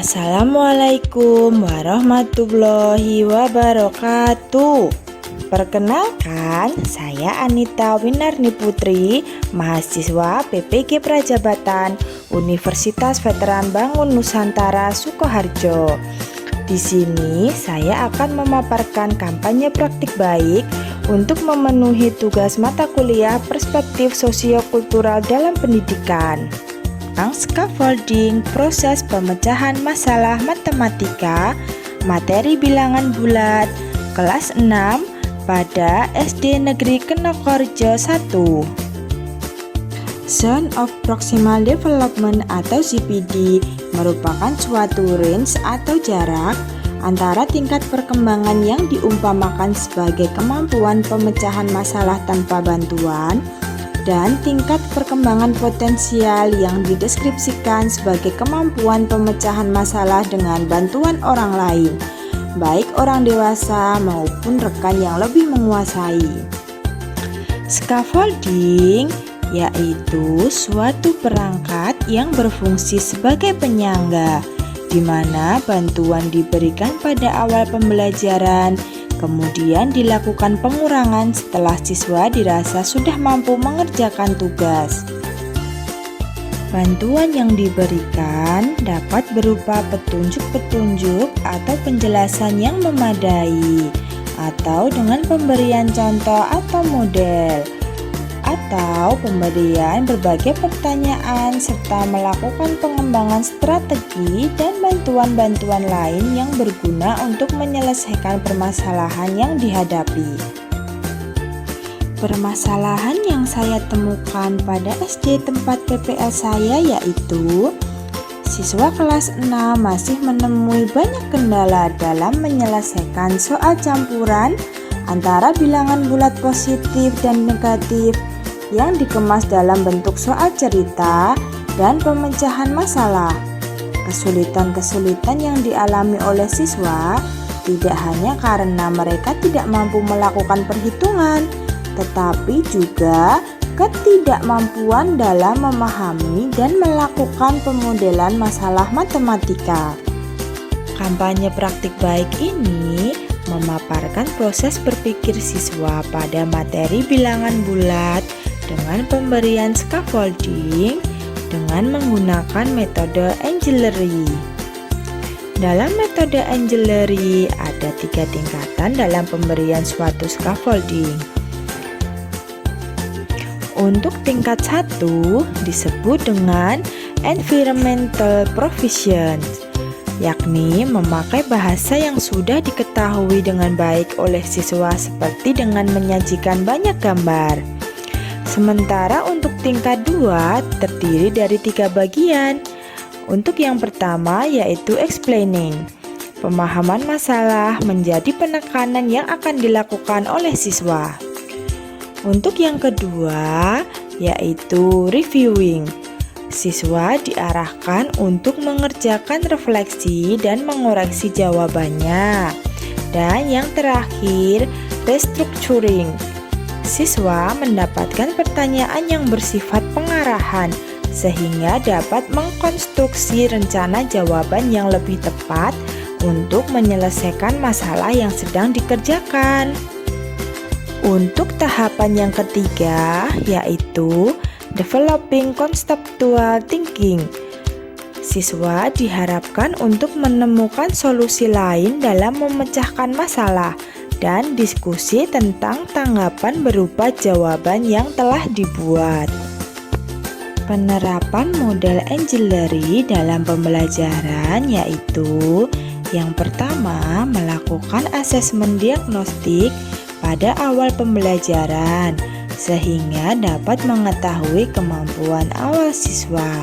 Assalamualaikum warahmatullahi wabarakatuh. Perkenalkan, saya Anita Winarni Putri, mahasiswa PPG Prajabatan Universitas Veteran Bangun Nusantara Sukoharjo. Di sini saya akan memaparkan kampanye praktik baik untuk memenuhi tugas mata kuliah perspektif sosiokultural dalam pendidikan. Scaffolding, proses pemecahan masalah matematika, materi bilangan bulat, kelas 6 pada SD Negeri Kenokorjo 1. Zone of Proximal Development atau ZPD merupakan suatu range atau jarak antara tingkat perkembangan yang diumpamakan sebagai kemampuan pemecahan masalah tanpa bantuan dan tingkat perkembangan potensial yang dideskripsikan sebagai kemampuan pemecahan masalah dengan bantuan orang lain, baik orang dewasa maupun rekan yang lebih menguasai. Scaffolding yaitu suatu perangkat yang berfungsi sebagai penyangga, di mana bantuan diberikan pada awal pembelajaran, kemudian dilakukan pengurangan setelah siswa dirasa sudah mampu mengerjakan tugas. Bantuan yang diberikan dapat berupa petunjuk-petunjuk atau penjelasan yang memadai, atau dengan pemberian contoh atau model, atau pemberian berbagai pertanyaan serta melakukan pengembangan strategi dan bantuan-bantuan lain yang berguna untuk menyelesaikan permasalahan yang dihadapi. Permasalahan yang saya temukan pada SD tempat PPL saya yaitu siswa kelas 6 masih menemui banyak kendala dalam menyelesaikan soal campuran antara bilangan bulat positif dan negatif yang dikemas dalam bentuk soal cerita dan pemecahan masalah. Kesulitan-kesulitan yang dialami oleh siswa tidak hanya karena mereka tidak mampu melakukan perhitungan, tetapi juga ketidakmampuan dalam memahami dan melakukan pemodelan masalah matematika. Kampanye praktik baik ini memaparkan proses berpikir siswa pada materi bilangan bulat dengan pemberian scaffolding dengan menggunakan metode Angelary. Dalam metode Angelary ada 3 tingkatan dalam pemberian suatu scaffolding. Untuk tingkat 1 disebut dengan environmental provision, yakni memakai bahasa yang sudah diketahui dengan baik oleh siswa seperti dengan menyajikan banyak gambar. Sementara untuk tingkat 2 terdiri dari 3 bagian. Untuk yang pertama yaitu explaining. Pemahaman masalah menjadi penekanan yang akan dilakukan oleh siswa. Untuk yang kedua yaitu reviewing. Siswa diarahkan untuk mengerjakan refleksi dan mengoreksi jawabannya. Dan yang terakhir, restructuring. Siswa mendapatkan pertanyaan yang bersifat pengarahan sehingga dapat mengkonstruksi rencana jawaban yang lebih tepat untuk menyelesaikan masalah yang sedang dikerjakan. Untuk tahapan yang ketiga yaitu developing conceptual thinking. Siswa diharapkan untuk menemukan solusi lain dalam memecahkan masalah dan diskusi tentang tanggapan berupa jawaban yang telah dibuat. Penerapan model Angelary dalam pembelajaran yaitu yang pertama melakukan asesmen diagnostik pada awal pembelajaran sehingga dapat mengetahui kemampuan awal siswa.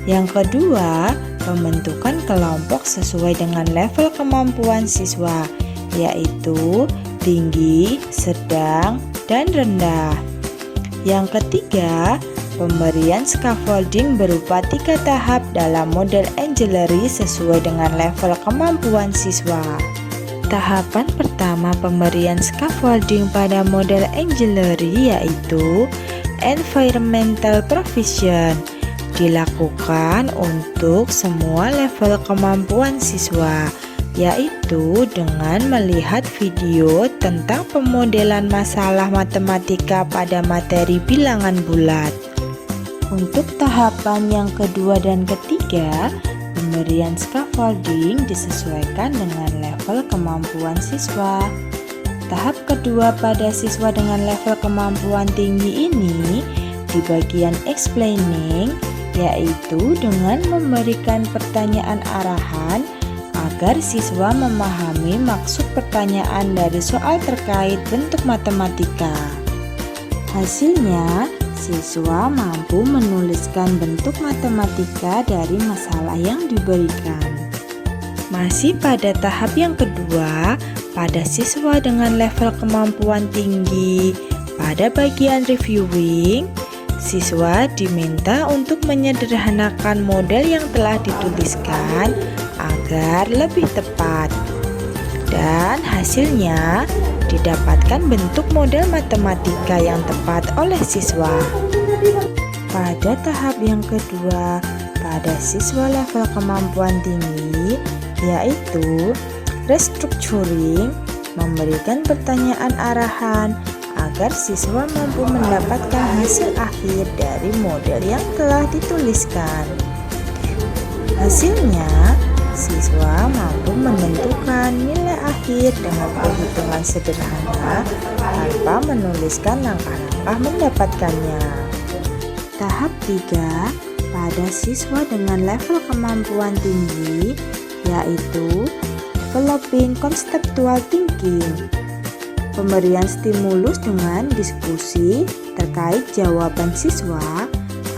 Yang kedua, pembentukan kelompok sesuai dengan level kemampuan siswa yaitu tinggi, sedang, dan rendah. Yang ketiga, pemberian scaffolding berupa 3 tahap dalam model Angelary sesuai dengan level kemampuan siswa. Tahapan pertama pemberian scaffolding pada model Angelary yaitu environmental provision. dilakukan untuk semua level kemampuan siswa, yaitu dengan melihat video tentang pemodelan masalah matematika pada materi bilangan bulat. Untuk tahapan yang kedua dan ketiga, pemberian scaffolding disesuaikan dengan level kemampuan siswa. Tahap kedua pada siswa dengan level kemampuan tinggi ini di bagian explaining, yaitu dengan memberikan pertanyaan arahan agar siswa memahami maksud pertanyaan dari soal terkait bentuk matematika. Hasilnya, siswa mampu menuliskan bentuk matematika dari masalah yang diberikan. Masih pada tahap yang kedua, pada siswa dengan level kemampuan tinggi, pada bagian reviewing, siswa diminta untuk menyederhanakan model yang telah dituliskan agar lebih tepat. Dan hasilnya didapatkan bentuk model matematika yang tepat oleh siswa. Pada tahap yang kedua, pada siswa level kemampuan tinggi, yaitu restructuring, memberikan pertanyaan arahan agar siswa mampu mendapatkan hasil akhir dari model yang telah dituliskan. Hasilnya, siswa mampu menentukan nilai akhir dengan perhitungan sederhana tanpa menuliskan langkah-langkah mendapatkannya. Tahap 3 pada siswa dengan level kemampuan tinggi, yaitu developing conceptual thinking. Pemberian stimulus dengan diskusi terkait jawaban siswa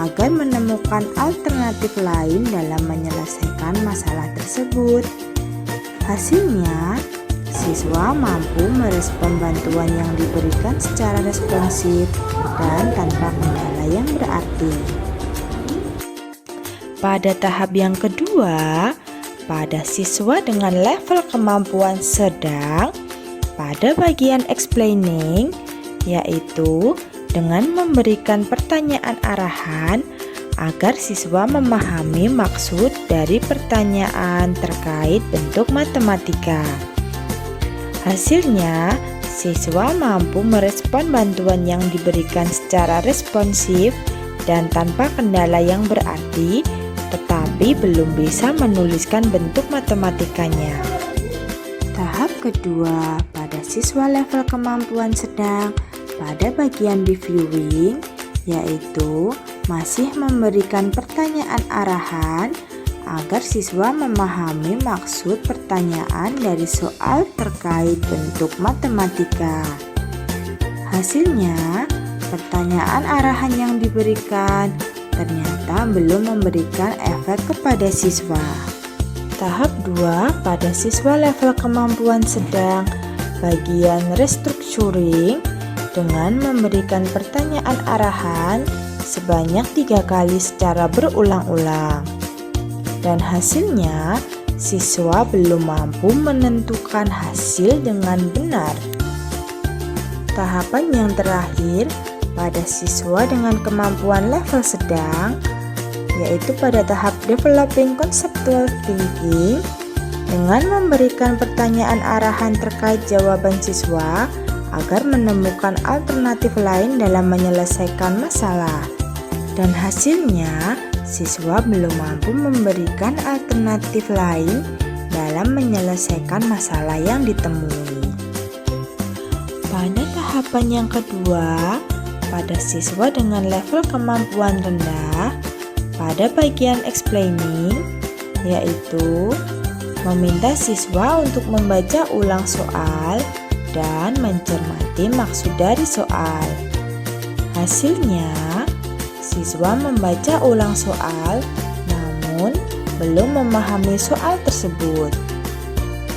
agar menemukan alternatif lain dalam menyelesaikan masalah tersebut. Hasilnya, siswa mampu merespon bantuan yang diberikan secara responsif dan tanpa kendala yang berarti. Pada tahap yang kedua, pada siswa dengan level kemampuan sedang, pada bagian explaining, yaitu dengan memberikan pertanyaan arahan agar siswa memahami maksud dari pertanyaan terkait bentuk matematika. Hasilnya, siswa mampu merespon bantuan yang diberikan secara responsif dan tanpa kendala yang berarti, tetapi belum bisa menuliskan bentuk matematikanya. Tahap kedua pada siswa level kemampuan sedang, pada bagian reviewing, yaitu masih memberikan pertanyaan arahan agar siswa memahami maksud pertanyaan dari soal terkait bentuk matematika. Hasilnya, pertanyaan arahan yang diberikan ternyata belum memberikan efek kepada siswa. Tahap 2 pada siswa level kemampuan sedang, bagian restructuring, dengan memberikan pertanyaan arahan sebanyak 3 kali secara berulang-ulang. Dan hasilnya, siswa belum mampu menentukan hasil dengan benar. Tahapan yang terakhir pada siswa dengan kemampuan level sedang, yaitu pada tahap developing conceptual thinking, dengan memberikan pertanyaan arahan terkait jawaban siswa agar menemukan alternatif lain dalam menyelesaikan masalah. Dan hasilnya, siswa belum mampu memberikan alternatif lain dalam menyelesaikan masalah yang ditemui. Pada tahapan yang kedua, pada siswa dengan level kemampuan rendah, pada bagian explaining, yaitu meminta siswa untuk membaca ulang soal dan mencermati maksud dari soal. Hasilnya, siswa membaca ulang soal namun belum memahami soal tersebut.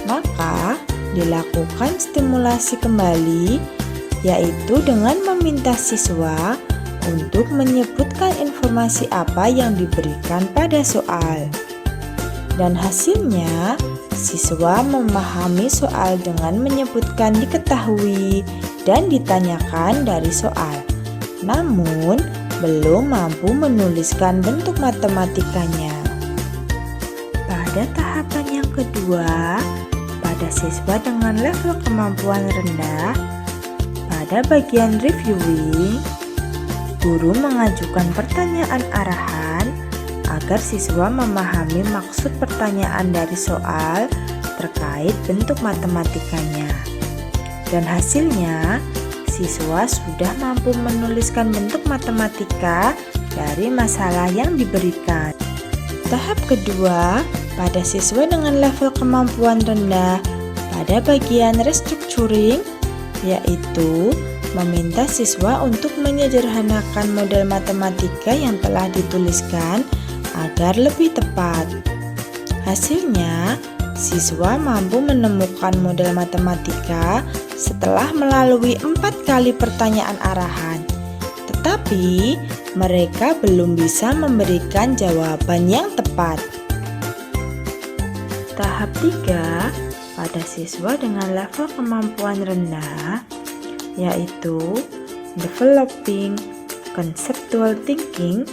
Maka, dilakukan stimulasi kembali, yaitu dengan meminta siswa untuk menyebutkan informasi apa yang diberikan pada soal. Dan hasilnya, siswa memahami soal dengan menyebutkan diketahui dan ditanyakan dari soal, namun belum mampu menuliskan bentuk matematikanya. Pada tahapan yang kedua, pada siswa dengan level kemampuan rendah, pada bagian reviewing, guru mengajukan pertanyaan arahan agar siswa memahami maksud pertanyaan dari soal terkait bentuk matematikanya. Dan hasilnya, siswa sudah mampu menuliskan bentuk matematika dari masalah yang diberikan. Tahap kedua, pada siswa dengan level kemampuan rendah, pada bagian restructuring, yaitu meminta siswa untuk menyederhanakan model matematika yang telah dituliskan agar lebih tepat. Hasilnya, siswa mampu menemukan model matematika setelah melalui 4 kali pertanyaan arahan. Tetapi, mereka belum bisa memberikan jawaban yang tepat. Tahap 3, pada siswa dengan level kemampuan rendah, yaitu developing conceptual thinking,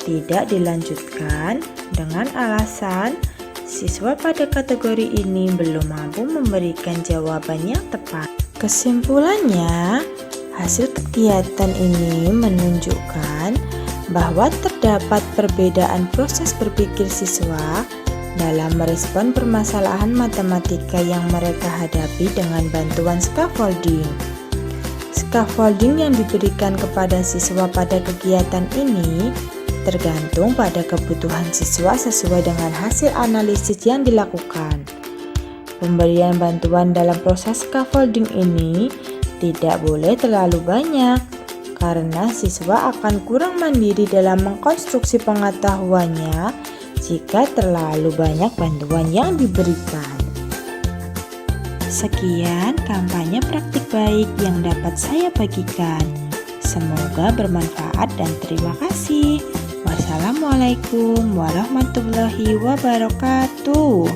tidak dilanjutkan dengan alasan siswa pada kategori ini belum mampu memberikan jawaban yang tepat. Kesimpulannya, hasil kegiatan ini menunjukkan bahwa terdapat perbedaan proses berpikir siswa dalam merespon permasalahan matematika yang mereka hadapi dengan bantuan scaffolding. Scaffolding yang diberikan kepada siswa pada kegiatan ini tergantung pada kebutuhan siswa sesuai dengan hasil analisis yang dilakukan. Pemberian bantuan dalam proses scaffolding ini tidak boleh terlalu banyak, karena siswa akan kurang mandiri dalam mengkonstruksi pengetahuannya jika terlalu banyak bantuan yang diberikan. Sekian kampanye praktik baik yang dapat saya bagikan. Semoga bermanfaat dan terima kasih. Wassalamualaikum warahmatullahi wabarakatuh.